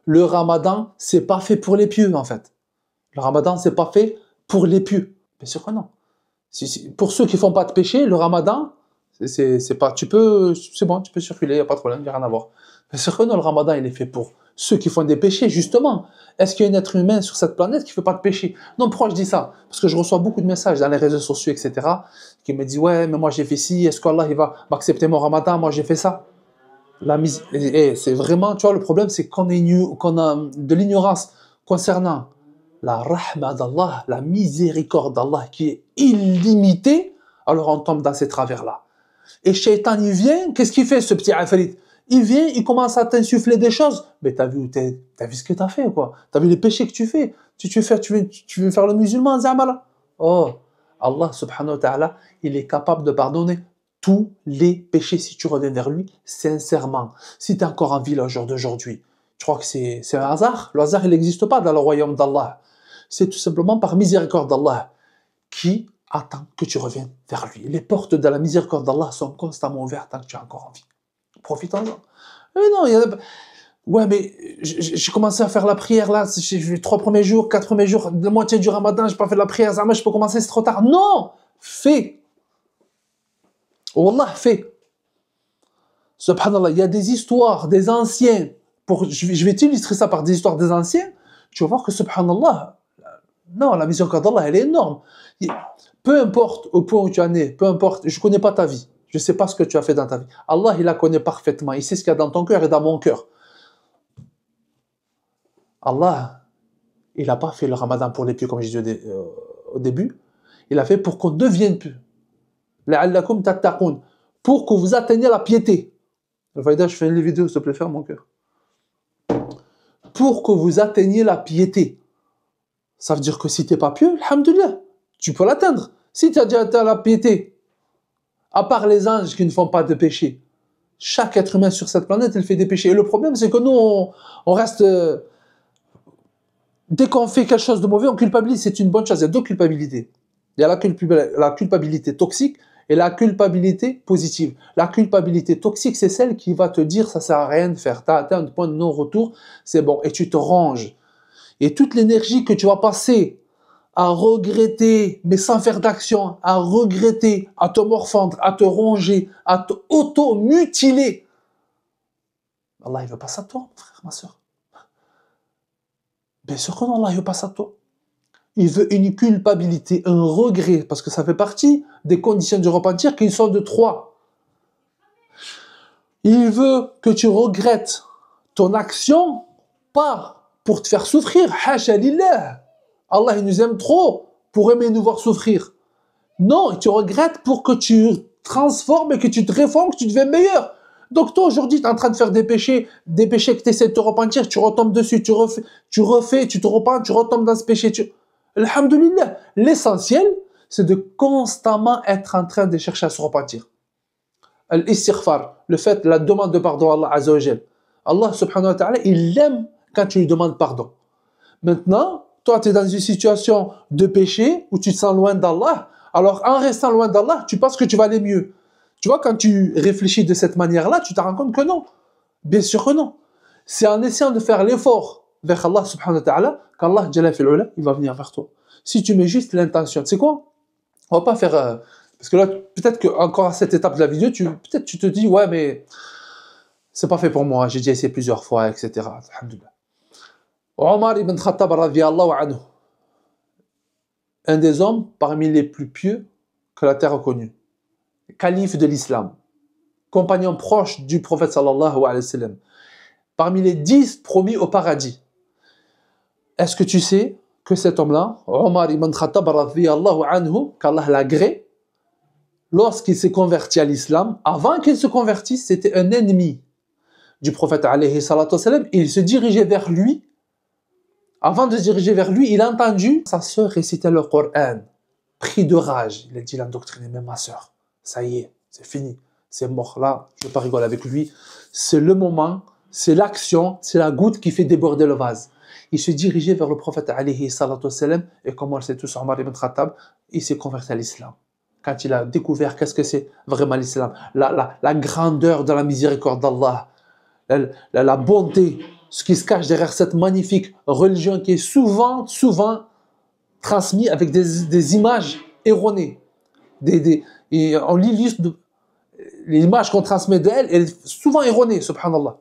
Le ramadan, c'est pas fait pour les pieux, en fait. Le ramadan, c'est pas fait pour les pieux. Bien sûr que non. Pour ceux qui font pas de péché, le ramadan, c'est pas, c'est bon, tu peux circuler, y a pas de problème, y a rien à voir. Bien sûr que non, le ramadan, il est fait pour ceux qui font des péchés, justement. Est-ce qu'il y a un être humain sur cette planète qui fait pas de péché? Non, pourquoi je dis ça? Parce que je reçois beaucoup de messages dans les réseaux sociaux, etc., qui me disent, ouais, mais moi j'ai fait ci, est-ce qu'Allah, il va m'accepter mon ramadan? Moi j'ai fait ça. C'est vraiment, tu vois, le problème, c'est qu'on a de l'ignorance concernant la rahma d'Allah, la miséricorde d'Allah qui est illimitée, alors on tombe dans ces travers-là. Et Shaitan, il vient, qu'est-ce qu'il fait, ce petit afrit? Il vient, il commence à t'insuffler des choses. Mais t'as vu ce que t'as fait, quoi. T'as vu les péchés que tu fais. Tu veux faire le musulman, Zamala. Oh, Allah subhanahu wa ta'ala, il est capable de pardonner tous les péchés si tu reviens vers lui sincèrement. Si tu es encore en vie là, au jour d'aujourd'hui, tu crois que c'est un hasard? Le hasard, il n'existe pas dans le royaume d'Allah. C'est tout simplement par miséricorde d'Allah qui attend que tu reviennes vers lui. Les portes de la miséricorde d'Allah sont constamment ouvertes tant que tu es encore en vie. Profitons-en. Mais non, ouais, mais j'ai commencé à faire la prière là, j'ai vu 3 premiers jours, 4 premiers jours, la moitié du ramadan, j'ai pas fait de la prière, je peux commencer, c'est trop tard. Non! Fais! Wallah, fais! Subhanallah, il y a des histoires des anciens, je vais t'illustrer ça par des histoires des anciens, tu vas voir que subhanallah, non, la miséricorde d'Allah, elle est énorme. Peu importe au point où tu en es, peu importe, je connais pas ta vie, je sais pas ce que tu as fait dans ta vie. Allah, il la connaît parfaitement, il sait ce qu'il y a dans ton cœur et dans mon cœur. Allah, il n'a pas fait le ramadan pour les pieux, comme je disais au début, il a fait pour qu'on devienne pieux. La'allakum tattaqun, pour que vous atteigniez la piété. Je fais une vidéo, s'il te plaît, ferme mon cœur. Pour que vous atteigniez la piété. Ça veut dire que si tu n'es pas pieux, alhamdoulilah, tu peux l'atteindre. Si tu as déjà atteint la piété, à part les anges qui ne font pas de péché, chaque être humain sur cette planète, il fait des péchés. Et le problème, c'est que nous, on reste... dès qu'on fait quelque chose de mauvais, on culpabilise. C'est une bonne chose. Il y a deux culpabilités. Il y a la culpabilité toxique et la culpabilité positive. La culpabilité toxique, c'est celle qui va te dire ça sert à rien de faire. Tu as atteint un point de non-retour, c'est bon. Et tu te ranges. Et toute l'énergie que tu vas passer à regretter, mais sans faire d'action, à regretter, à te morfondre, à te ronger, à te auto-mutiler. Allah, il veut pas ça de toi, mon frère, ma soeur. Bien sûr que non, Allah, il veut pas ça de toi. Il veut une culpabilité, un regret, parce que ça fait partie des conditions du repentir qui sont de 3. Il veut que tu regrettes ton action, pas pour te faire souffrir. Hasha lillah. Allah, il nous aime trop pour aimer nous voir souffrir. Non, tu regrettes pour que tu transformes et que tu te réformes, que tu deviens meilleur. Donc toi, aujourd'hui, tu es en train de faire des péchés que tu essaies de te repentir, tu retombes dessus, tu refais, tu te repens, tu retombes dans ce péché. Alhamdulillah. L'essentiel, c'est de constamment être en train de chercher à se repentir. Al-istighfar, le fait, la demande de pardon à Allah Azza wa Jal. Allah subhanahu wa ta'ala, il aime quand tu lui demandes pardon. Maintenant, toi, tu es dans une situation de péché où tu te sens loin d'Allah. Alors, en restant loin d'Allah, tu penses que tu vas aller mieux. Tu vois, quand tu réfléchis de cette manière-là, tu te rends compte que non. Bien sûr que non. C'est en essayant de faire l'effort vers Allah subhanahu wa ta'ala qu'Allah Jalla fil ula, il va venir vers toi. Si tu mets juste l'intention, tu sais quoi? On va pas faire... parce que là, peut-être qu'encore à cette étape de la vidéo, peut-être tu te dis, ouais, mais c'est pas fait pour moi, j'ai déjà essayé plusieurs fois, etc. Alhamdulillah. Omar ibn Khattab radiyallahu anhu, un des hommes parmi les plus pieux que la terre a connu, calife de l'islam, compagnon proche du prophète sallallahu alayhi wa sallam, parmi les 10 promis au paradis. Est-ce que tu sais que cet homme-là, Omar ibn Khattab radiyallahu anhu, qu'Allah l'agrée, lorsqu'il s'est converti à l'islam, avant qu'il se convertisse, c'était un ennemi du prophète alayhi salatu wa sallam, et il se dirigeait vers lui. Avant de se diriger vers lui, il a entendu sa sœur réciter le Coran. Pris de rage, il a dit, il a endoctriné même ma sœur. Ça y est, c'est fini, c'est mort. Là, je ne vais pas rigoler avec lui. C'est le moment, c'est l'action, c'est la goutte qui fait déborder le vase. Il se dirigeait vers le prophète alayhi salatu wa sallam, et comme on le sait tous, Omar ibn Khattab, il s'est converti à l'islam. Quand il a découvert qu'est-ce que c'est vraiment l'islam, la grandeur de la miséricorde d'Allah, la bonté, ce qui se cache derrière cette magnifique religion qui est souvent transmise avec des images erronées. Et on lit l'image qu'on transmet d'elle, elle est souvent erronée, subhanallah.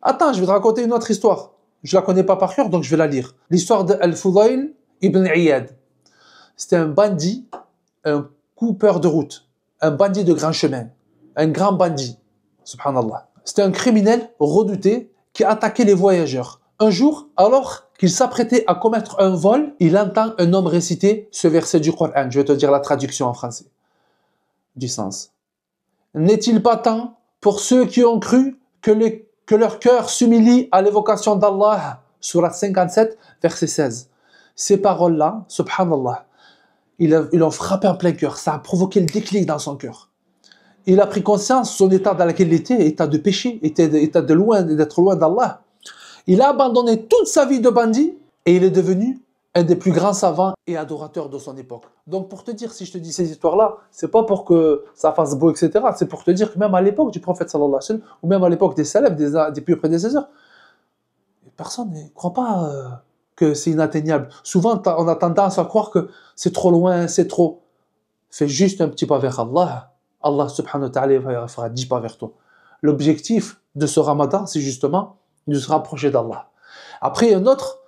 Attends, je vais te raconter une autre histoire. Je la connais pas par cœur, donc je vais la lire. L'histoire d'Al-Fudayl ibn Iyad. C'était un bandit, un coupeur de route, un bandit de grand chemin, un grand bandit, subhanallah. C'était un criminel redouté qui attaquait les voyageurs. Un jour, alors qu'il s'apprêtait à commettre un vol, il entend un homme réciter ce verset du Coran. Je vais te dire la traduction en français, du sens. N'est-il pas temps pour ceux qui ont cru que leur cœur s'humilie à l'évocation d'Allah? Surat 57, verset 16. Ces paroles-là, subhanallah, ils l'ont frappé en plein cœur. Ça a provoqué le déclic dans son cœur. Il a pris conscience de son état dans lequel il était, état de péché, état d'être loin d'Allah. Il a abandonné toute sa vie de bandit et il est devenu un des plus grands savants et adorateurs de son époque. Donc pour te dire, si je te dis ces histoires-là, c'est pas pour que ça fasse beau, etc. C'est pour te dire que même à l'époque du prophète sallallahu alayhi wa sallam, ou même à l'époque des salafs, des plus prédécesseurs, personne ne croit pas que c'est inatteignable. Souvent, on a tendance à croire que c'est trop loin, c'est trop. Fais juste un petit pas vers Allah. Allah subhanahu wa ta'ala fera 10 pas vers toi. L'objectif de ce ramadan, c'est justement de se rapprocher d'Allah. Après, il y a un autre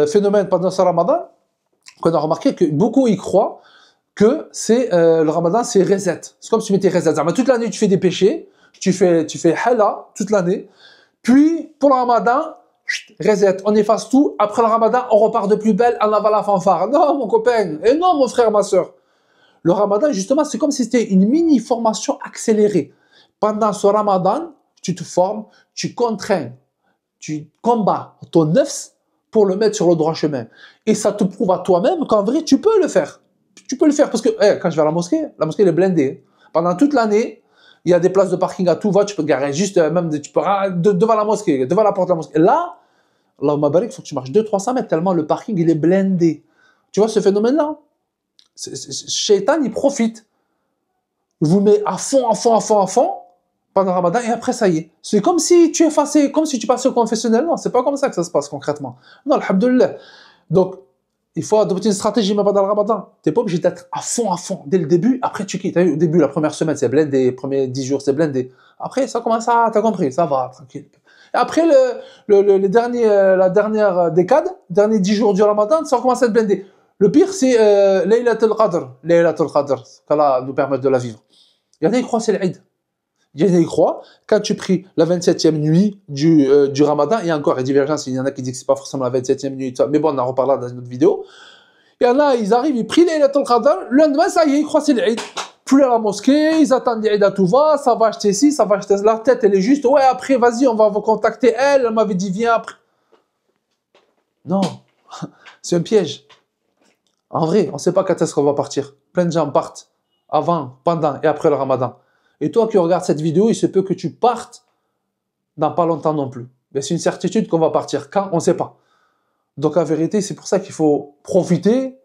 phénomène pendant ce ramadan, qu'on a remarqué que beaucoup y croient que c'est le ramadan, c'est reset. C'est comme si tu mettais reset. Toute l'année, tu fais des péchés, tu fais hala toute l'année, puis pour le ramadan, reset, on efface tout. Après le ramadan, on repart de plus belle, on va la fanfare. Non, mon copain, et non, mon frère, ma soeur. Le ramadan, justement, c'est comme si c'était une mini-formation accélérée. Pendant ce ramadan, tu te formes, tu contrains, tu combats ton nefs pour le mettre sur le droit chemin. Et ça te prouve à toi-même qu'en vrai, tu peux le faire. Tu peux le faire parce que quand je vais à la mosquée elle est blindée. Pendant toute l'année, il y a des places de parking à tout va, tu peux garer juste, même tu peux, devant la mosquée, devant la porte de la mosquée. Là, Allahumma barik, il faut que tu marches 200-300 mètres tellement le parking, il est blindé. Tu vois ce phénomène-là? Shaitan, il profite. Il vous met à fond, pendant le ramadan, et après, ça y est. C'est comme si tu effaçais, comme si tu passais au confessionnel. Non, c'est pas comme ça que ça se passe concrètement. Non, alhamdoulilah. Donc, il faut adopter une stratégie même pendant le ramadan. T'es pas obligé d'être à fond, dès le début. Après, tu quittes. Au début, la première semaine, c'est blindé. Les premiers 10 jours, c'est blindé. Après, ça commence à, t'as compris, ça va, tranquille. Et après, la dernière décade, derniers 10 jours du ramadan, ça commence à être blindé. Le pire, c'est Laylatul Qadr. Laylatul Qadr, qu'Allah nous permette de la vivre. Il y en a qui croient que c'est l'Aïd. Il y en a qui croient, quand tu pries la 27e nuit du ramadan, et encore, il y a divergence, il y en a qui disent que c'est pas forcément la 27e nuit, mais bon, on en reparlera dans une autre vidéo. Il y en a, ils arrivent, ils prient Laylatul Qadr, le lendemain, ça y est, ils croient que c'est l'Aïd. Plus à la mosquée, ils attendent l'Aïd à tout va, ça va acheter ci, ça va acheter ça. La tête, elle est juste, ouais, après, vas-y, on va vous contacter, elle m'avait dit, viens après. Non, c'est un piège. En vrai, on ne sait pas quand est-ce qu'on va partir. Plein de gens partent avant, pendant et après le ramadan. Et toi qui regardes cette vidéo, il se peut que tu partes dans pas longtemps non plus. Mais c'est une certitude qu'on va partir. Quand? On ne sait pas. Donc en vérité, c'est pour ça qu'il faut profiter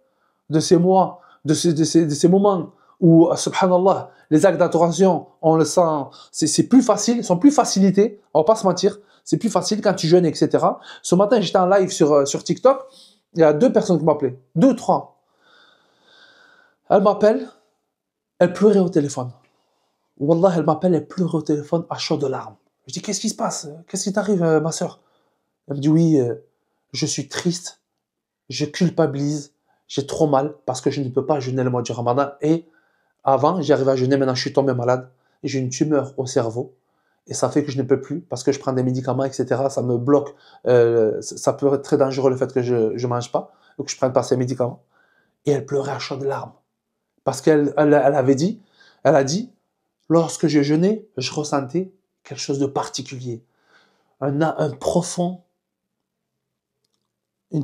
de ces mois, de ces moments où, subhanallah, les actes d'adoration, on le sent, c'est plus facile, sont plus facilités, on va pas se mentir, c'est plus facile quand tu jeûnes, etc. Ce matin, j'étais en live sur TikTok, il y a 2 personnes qui m'appelaient, 2, 3. Elle m'appelle, elle pleurait au téléphone. Wallah, elle m'appelle, elle pleurait au téléphone à chaudes larmes. Je dis, qu'est-ce qui se passe? Qu'est-ce qui t'arrive, ma soeur? Elle me dit, oui, je suis triste, je culpabilise, j'ai trop mal parce que je ne peux pas jeûner le mois du ramadan. Et avant, j'arrivais à jeûner, maintenant je suis tombé malade et j'ai une tumeur au cerveau. Et ça fait que je ne peux plus parce que je prends des médicaments, etc. Ça me bloque. Ça peut être très dangereux le fait que je ne mange pas ou que je ne prenne pas ces médicaments. Et elle pleurait à chaudes larmes. Parce qu'elle elle a dit, lorsque je jeûnais, je ressentais quelque chose de particulier. Une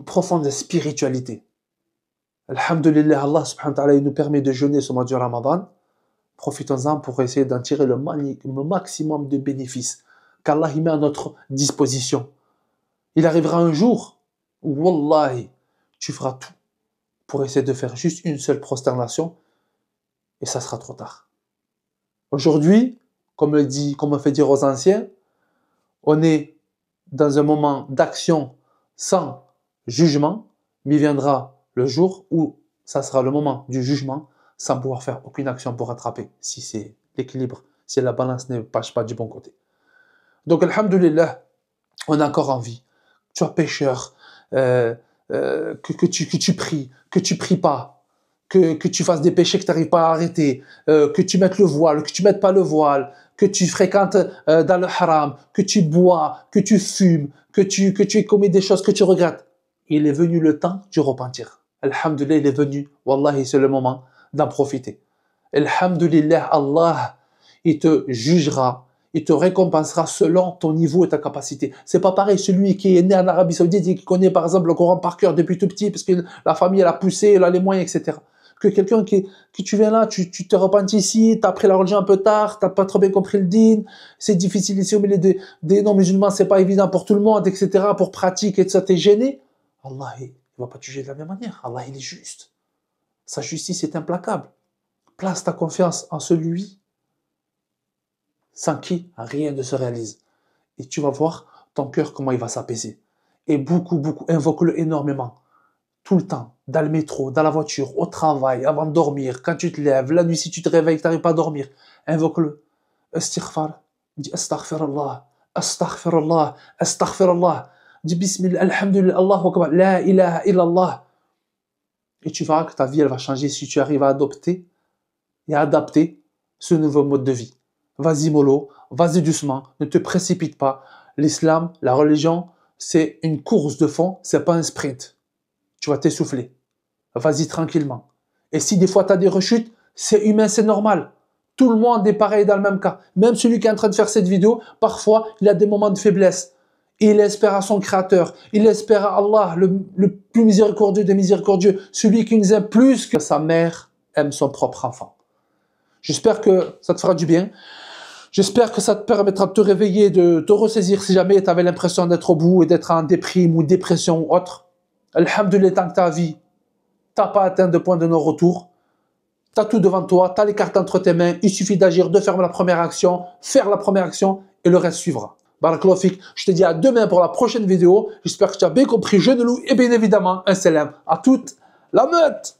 profonde spiritualité. Alhamdulillah, Allah subhanahu wa ta'ala, il nous permet de jeûner ce mois du Ramadan. Profitons-en pour essayer d'en tirer le maximum de bénéfices qu'Allah met à notre disposition. Il arrivera un jour où, wallahi, tu feras tout pour essayer de faire juste une seule prosternation et ça sera trop tard. Aujourd'hui, comme on fait dire aux anciens, on est dans un moment d'action sans jugement, mais viendra le jour où ça sera le moment du jugement sans pouvoir faire aucune action pour rattraper, si c'est l'équilibre, si la balance ne penche pas du bon côté. Donc, alhamdoulilah, on a encore envie. Tu sois pécheur, que tu pries, que tu pries pas, que tu fasses des péchés que tu n'arrives pas à arrêter, que tu mettes le voile, que tu mettes pas le voile, que tu fréquentes dans le haram, que tu bois, que tu fumes, que tu aies commis des choses que tu regrettes. Il est venu le temps du repentir. Alhamdulillah, il est venu. Wallahi, c'est le moment d'en profiter. Alhamdulillah, Allah, il te jugera, il te récompensera selon ton niveau et ta capacité. C'est pas pareil, celui qui est né en Arabie Saoudite et qui connaît par exemple le Coran par cœur depuis tout petit, parce que la famille elle a poussé, elle a les moyens, etc. Que quelqu'un qui tu viens là, tu te repentis ici, tu as appris la religion un peu tard, tu n'as pas trop bien compris le dîn, c'est difficile ici au milieu des non-musulmans, c'est pas évident pour tout le monde, etc. Pour pratiquer, etc. T'es gêné. Allah, il va pas te juger de la même manière. Allah, il est juste. Sa justice est implacable. Place ta confiance en celui sans qui rien ne se réalise. Et tu vas voir ton cœur comment il va s'apaiser. Et beaucoup, invoque-le énormément. Tout le temps, dans le métro, dans la voiture, au travail, avant de dormir, quand tu te lèves, la nuit si tu te réveilles, tu n'arrives pas à dormir, invoque-le. Istighfar, dis astaghfirullah, astaghfirullah, astaghfirullah. Dis bismillah, alhamdulillah, Allahu akbar, la ilaha illallah. Et tu verras que ta vie elle va changer si tu arrives à adopter et à adapter ce nouveau mode de vie. Vas-y mollo, vas-y doucement, ne te précipite pas. L'islam, la religion, c'est une course de fond, c'est pas un sprint. Tu vas t'essouffler. Vas-y tranquillement. Et si des fois tu as des rechutes, c'est humain, c'est normal. Tout le monde est pareil dans le même cas. Même celui qui est en train de faire cette vidéo, parfois, il a des moments de faiblesse. Et il espère à son Créateur. Il espère à Allah, le plus miséricordieux des miséricordieux. Celui qui nous aime plus que sa mère aime son propre enfant. J'espère que ça te fera du bien. J'espère que ça te permettra de te réveiller, de te ressaisir si jamais tu avais l'impression d'être au bout et d'être en déprime ou dépression ou autre. Alhamdulillah, tant que ta vie, tu n'as pas atteint de point de non-retour. Tu as tout devant toi, tu as les cartes entre tes mains. Il suffit d'agir, de faire la première action, et le reste suivra. Barakallahu fik. Je te dis à demain pour la prochaine vidéo. J'espère que tu as bien compris. Je ne loue et bien évidemment un salam à toute la meute.